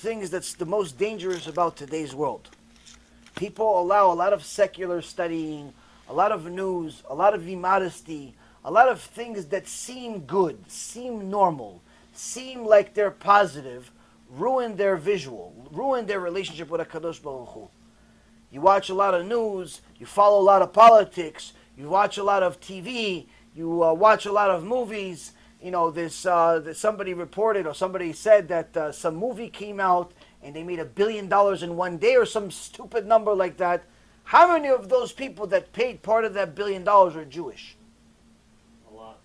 things that's the most dangerous about today's world. People allow a lot of secular studying, a lot of news, a lot of immodesty, a lot of things that seem good, seem normal, seem like they're positive, ruin their visual, ruin their relationship with HaKadosh Baruch Hu. You watch a lot of news, you follow a lot of politics, you watch a lot of TV, you watch a lot of movies. You know, somebody reported or somebody said that some movie came out and they made $1 billion in one day or some stupid number like that. How many of those people that paid part of that $1 billion are Jewish? A lot.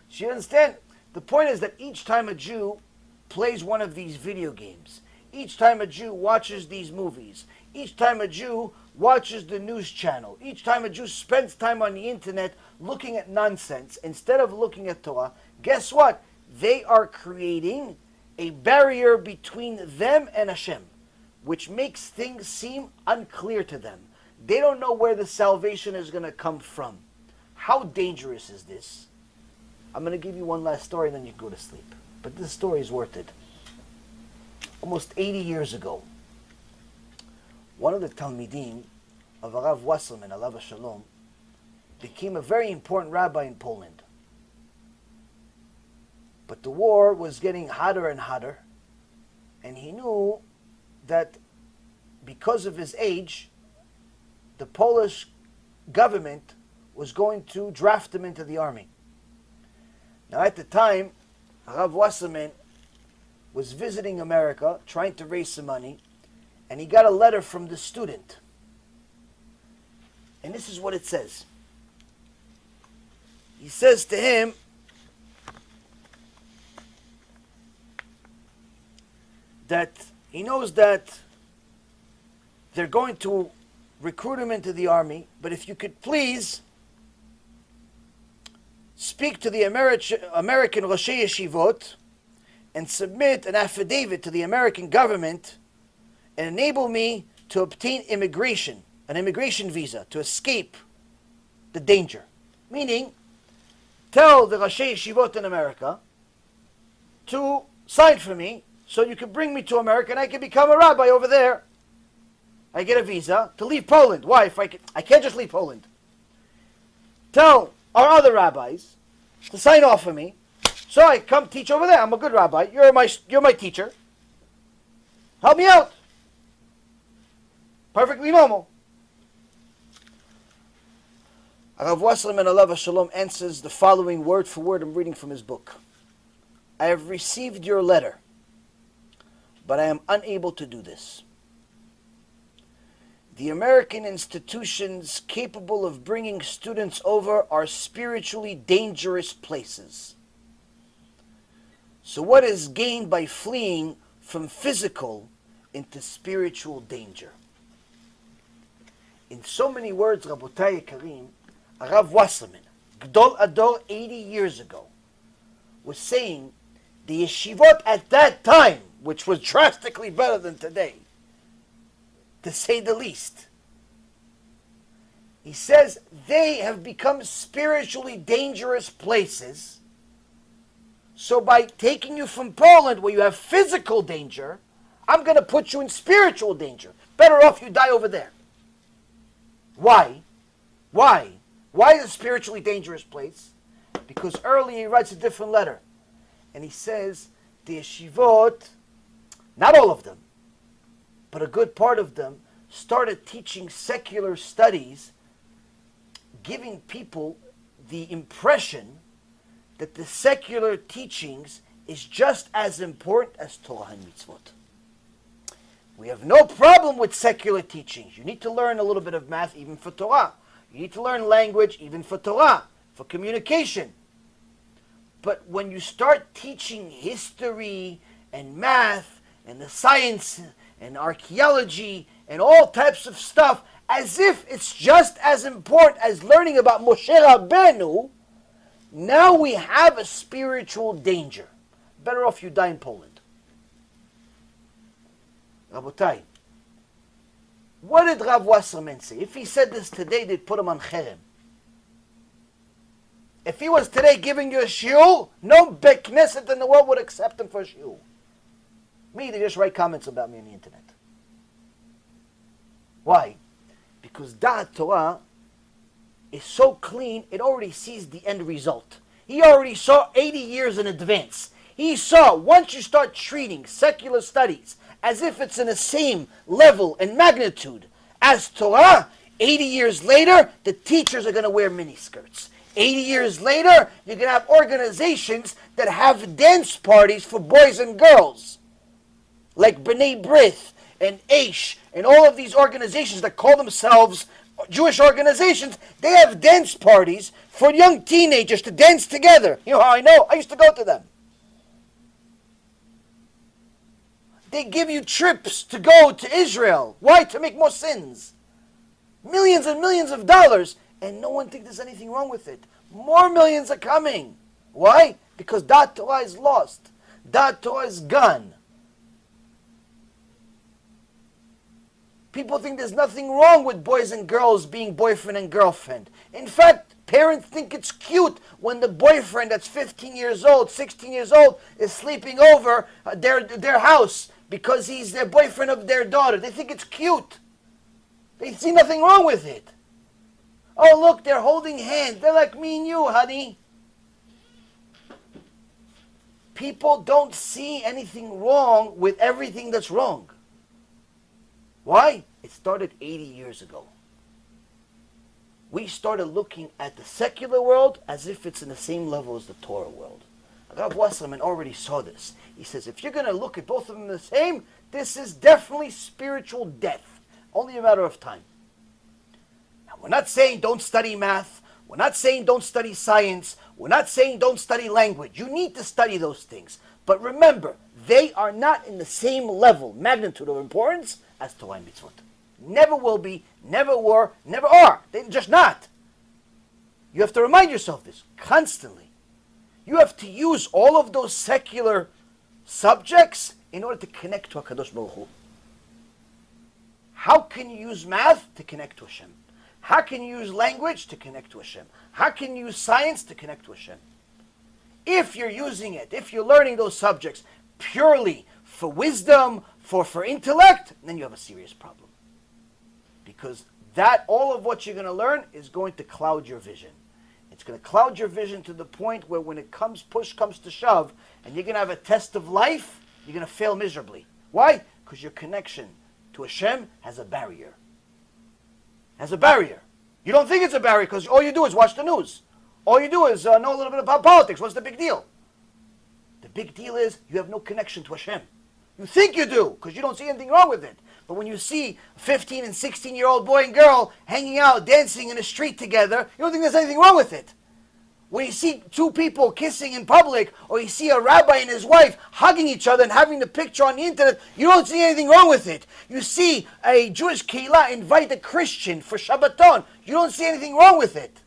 So you understand? The point is that each time a Jew plays one of these video games, each time a Jew watches these movies, each time a Jew watches the news channel, each time a Jew spends time on the internet looking at nonsense instead of looking at Torah, guess what? They are creating a barrier between them and Hashem, which makes things seem unclear to them. They don't know where the salvation is going to come from. How dangerous is this? I'm going to give you one last story and then you go to sleep. But this story is worth it. Almost 80 years ago, one of the Talmidim of Rav Wasserman, alav Shalom, became a very important rabbi in Poland. But the war was getting hotter and hotter, and he knew that because of his age, the Polish government was going to draft him into the army. Now at the time, Rav Wasserman was visiting America, trying to raise some money, and he got a letter from the student. And this is what it says. He says to him, that he knows that they're going to recruit him into the army, but if you could please speak to the American Roshei Yeshivot and submit an affidavit to the American government and enable me to obtain an immigration visa to escape the danger. Meaning, tell the Roshei Yeshivot in America to sign for me so you can bring me to America and I can become a rabbi over there. I get a visa to leave Poland. Why? I can't just leave Poland. Tell our other rabbis to sign off for me so I come teach over there. I'm a good rabbi. You're my teacher. Help me out. Perfectly normal. Rav Wasserman alav Shalom answers the following word for word. I'm reading from his book. I have received your letter, but I am unable to do this. The American institutions capable of bringing students over are spiritually dangerous places. So what is gained by fleeing from physical into spiritual danger? In so many words, Rabotai Karim, Rav Wasserman, Gdol Ador 80 years ago, was saying the yeshivot at that time, which was drastically better than today, to say the least. He says they have become spiritually dangerous places. So by taking you from Poland, where you have physical danger, I'm going to put you in spiritual danger. Better off you die over there. Why? Why? Why is it a spiritually dangerous place? Because earlier he writes a different letter. And he says, the yeshivot, not all of them, but a good part of them, started teaching secular studies, giving people the impression that the secular teachings is just as important as Torah and mitzvot. We have no problem with secular teachings. You need to learn a little bit of math even for Torah. You need to learn language even for Torah, for communication. But when you start teaching history and math and the science and archaeology and all types of stuff as if it's just as important as learning about Moshe Rabbeinu, now we have a spiritual danger. Better off you die in Poland. Rabotai, what did Rav Wasserman say? If he said this today, they'd put him on cherem. If he was today giving you a shiur, no bet knesset in the world would accept him for a shiur. Me, they just write comments about me on the internet. Why? Because Da'at Torah is so clean, it already sees the end result. He already saw 80 years in advance. He saw, once you start treating secular studies as if it's in the same level and magnitude as Torah, 80 years later, the teachers are going to wear miniskirts. 80 years later, you're going to have organizations that have dance parties for boys and girls, like B'nai B'rith and Aish and all of these organizations that call themselves Jewish organizations. They have dance parties for young teenagers to dance together. You know how I know? I used to go to them. They give you trips to go to Israel. Why? To make more sins. Millions and millions of dollars, and no one thinks there's anything wrong with it. More millions are coming. Why? Because Da'at Torah is lost. Da'at Torah is gone. People think there's nothing wrong with boys and girls being boyfriend and girlfriend. In fact, parents think it's cute when the boyfriend that's 15 years old, 16 years old, is sleeping over their house because he's their boyfriend of their daughter. They think it's cute. They see nothing wrong with it. Oh, look, they're holding hands. They're like me and you, honey. People don't see anything wrong with everything that's wrong. Why? It started 80 years ago. We started looking at the secular world as if it's in the same level as the Torah world. Rav Wasserman already saw this. He says, if you're going to look at both of them the same, this is definitely spiritual death. Only a matter of time. Now, we're not saying don't study math. We're not saying don't study science. We're not saying don't study language. You need to study those things. But remember, they are not in the same level, magnitude of importance as Torah and Mitzvot. Never will be, never were, never are. They're just not. You have to remind yourself this constantly. You have to use all of those secular subjects in order to connect to HaKadosh Baruch Hu. How can you use math to connect to Hashem? How can you use language to connect to Hashem? How can you use science to connect to Hashem? If you're using it, if you're learning those subjects purely for wisdom, for intellect, then you have a serious problem. Because that, all of what you're going to learn is going to cloud your vision. It's going to cloud your vision to the point where when push comes to shove, and you're going to have a test of life, you're going to fail miserably. Why? Because your connection to Hashem has a barrier. Has a barrier. You don't think it's a barrier because all you do is watch the news. All you do is know a little bit about politics. What's the big deal? The big deal is you have no connection to Hashem. You think you do because you don't see anything wrong with it. But when you see a 15 and 16-year-old boy and girl hanging out, dancing in the street together, you don't think there's anything wrong with it. When you see two people kissing in public, or you see a rabbi and his wife hugging each other and having the picture on the internet, you don't see anything wrong with it. You see a Jewish kehillah invite a Christian for Shabbaton, you don't see anything wrong with it.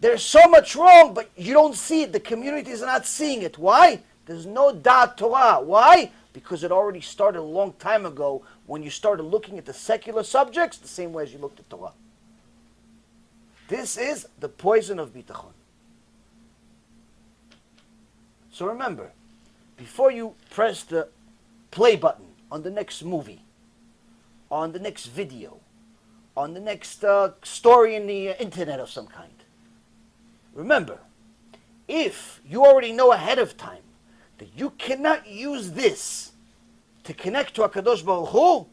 There's so much wrong, but you don't see it. The communities are not seeing it. Why? There's no Da'at Torah. Why? Because it already started a long time ago when you started looking at the secular subjects the same way as you looked at Torah. This is the poison of bitachon. So remember, before you press the play button on the next movie, on the next video, on the next story in the internet of some kind, remember, if you already know ahead of time that you cannot use this to connect to HaKadosh Baruch Hu,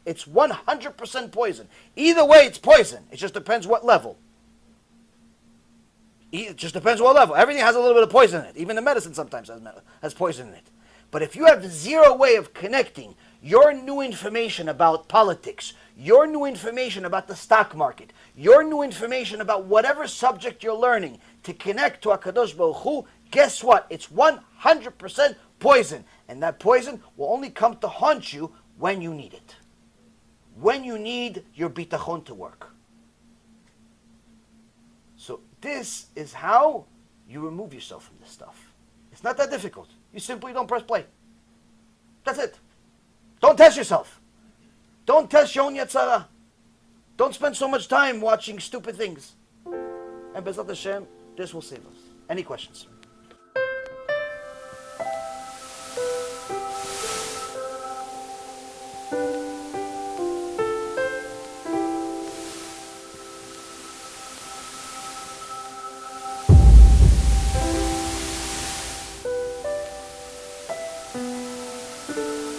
it's 100% poison. Either way, it's poison. It just depends what level. It just depends what level. Everything has a little bit of poison in it. Even the medicine sometimes has poison in it. But if you have zero way of connecting your new information about politics, your new information about the stock market, your new information about whatever subject you're learning to connect to HaKadosh Baruch Hu, guess what? It's 100% poison. And that poison will only come to haunt you when you need it. When you need your bitachon to work. So this is how you remove yourself from this stuff. It's not that difficult. You simply don't press play. That's it. Don't test yourself. Don't test your own Yetzirah. Don't spend so much time watching stupid things. And Bezat Hashem, this will save us. Any questions? you.